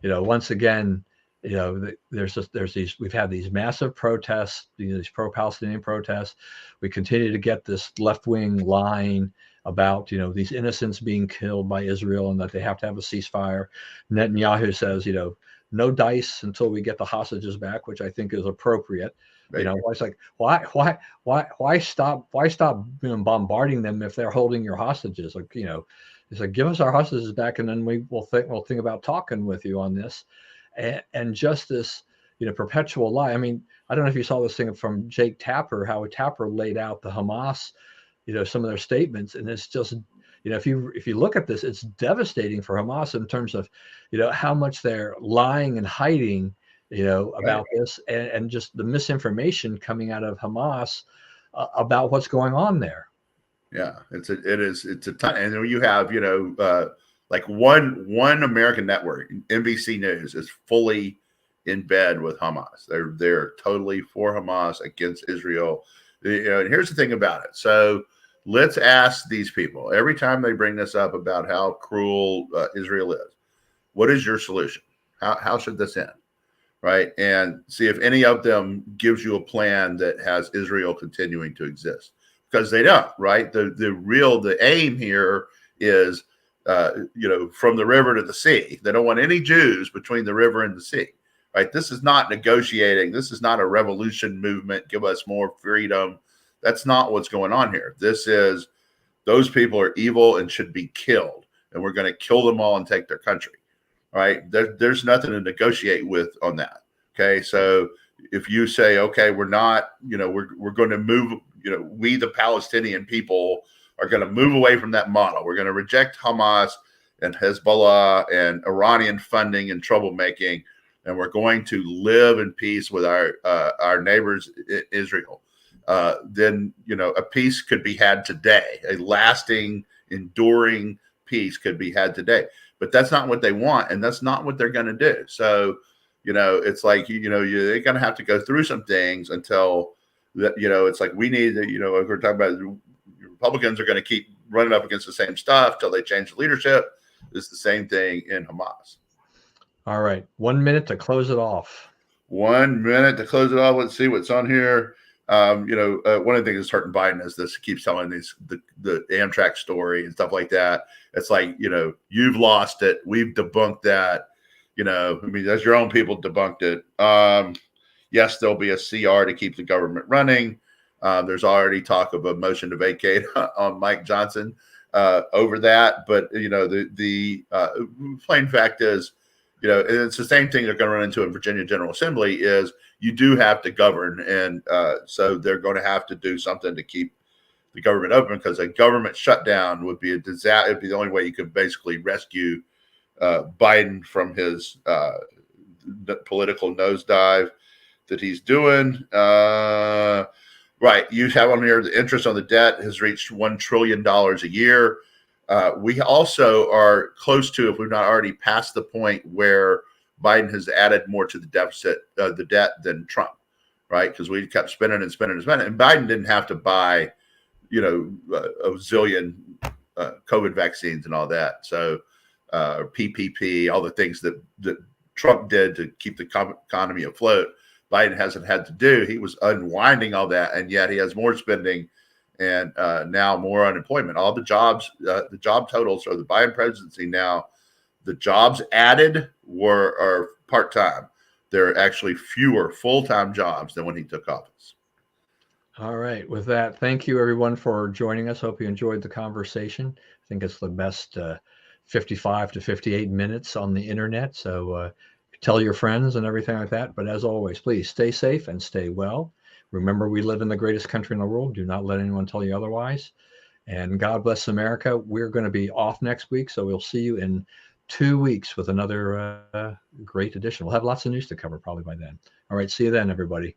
once again, we've had these massive protests, these pro-Palestinian protests. We continue to get this left-wing line about, these innocents being killed by Israel and that they have to have a ceasefire. Netanyahu says, no dice until we get the hostages back, which I think is appropriate. Right. It's like, why stop bombarding them if they're holding your hostages? Like, it's like, give us our hostages back, and then we'll think about talking with you on this. And just this, perpetual lie. I mean, I don't know if you saw this thing from Jake Tapper, how Tapper laid out the Hamas, some of their statements, and it's just, if you look at this, it's devastating for Hamas in terms of, how much they're lying and hiding, about this, and just the misinformation coming out of Hamas about what's going on there. Yeah, it's a ton. And you have, like one American network, NBC News, is fully in bed with Hamas. They're totally for Hamas, against Israel. And here's the thing about it. So let's ask these people every time they bring this up about how cruel Israel is. What is your solution? How should this end? Right. And see if any of them gives you a plan that has Israel continuing to exist, because they don't. Right. The aim here is, from the river to the sea. They don't want any Jews between the river and the sea. Right. This is not negotiating. This is not a revolution movement. Give us more freedom. That's not what's going on here. This is, those people are evil and should be killed, and we're going to kill them all and take their country. Right. There's nothing to negotiate with on that. Okay. So if you say, okay, we're not, we're going to move, we, the Palestinian people, are going to move away from that model. We're going to reject Hamas and Hezbollah and Iranian funding and troublemaking, and we're going to live in peace with our neighbors, Israel. Then, a peace could be had today. A lasting, enduring peace could be had today. But that's not what they want, and that's not what they're going to do. So, it's like, they're going to have to go through some things until that, it's like, we need to, we're talking about, Republicans are going to keep running up against the same stuff till they change the leadership. It's the same thing in Hamas. All right. 1 minute to close it off. 1 minute to close it off. Let's see what's on here. One of the things that's hurting Biden is this: he keeps telling the Amtrak story and stuff like that. It's like, you've lost it. We've debunked that. As your own people debunked it. Yes, there'll be a CR to keep the government running. There's already talk of a motion to vacate on Mike Johnson over that. But, the plain fact is, and it's the same thing they're going to run into in Virginia General Assembly is you do have to govern. And so they're going to have to do something to keep the government open, because a government shutdown would be a disaster. It'd be the only way you could basically rescue Biden from his political nosedive that he's doing. Right. You have on here the interest on the debt has reached $1 trillion a year. We also are close to, if we've not already passed the point where Biden has added more to the deficit, the debt, than Trump, right? Because we kept spending and spending and spending. And Biden didn't have to buy, a zillion COVID vaccines and all that. So PPP, all the things that Trump did to keep the economy afloat, Biden hasn't had to do. He was unwinding all that, and yet he has more spending and now more unemployment. All the jobs, the job totals are the Biden presidency now. The jobs added are part-time. There are actually fewer full-time jobs than when he took office. All right. With that, thank you, everyone, for joining us. Hope you enjoyed the conversation. I think it's the best 55 to 58 minutes on the internet. So tell your friends and everything like that. But as always, please stay safe and stay well. Remember, we live in the greatest country in the world. Do not let anyone tell you otherwise. And God bless America. We're going to be off next week, so we'll see you in 2 weeks with another great edition. We'll have lots of news to cover probably by then. All right. See you then, everybody.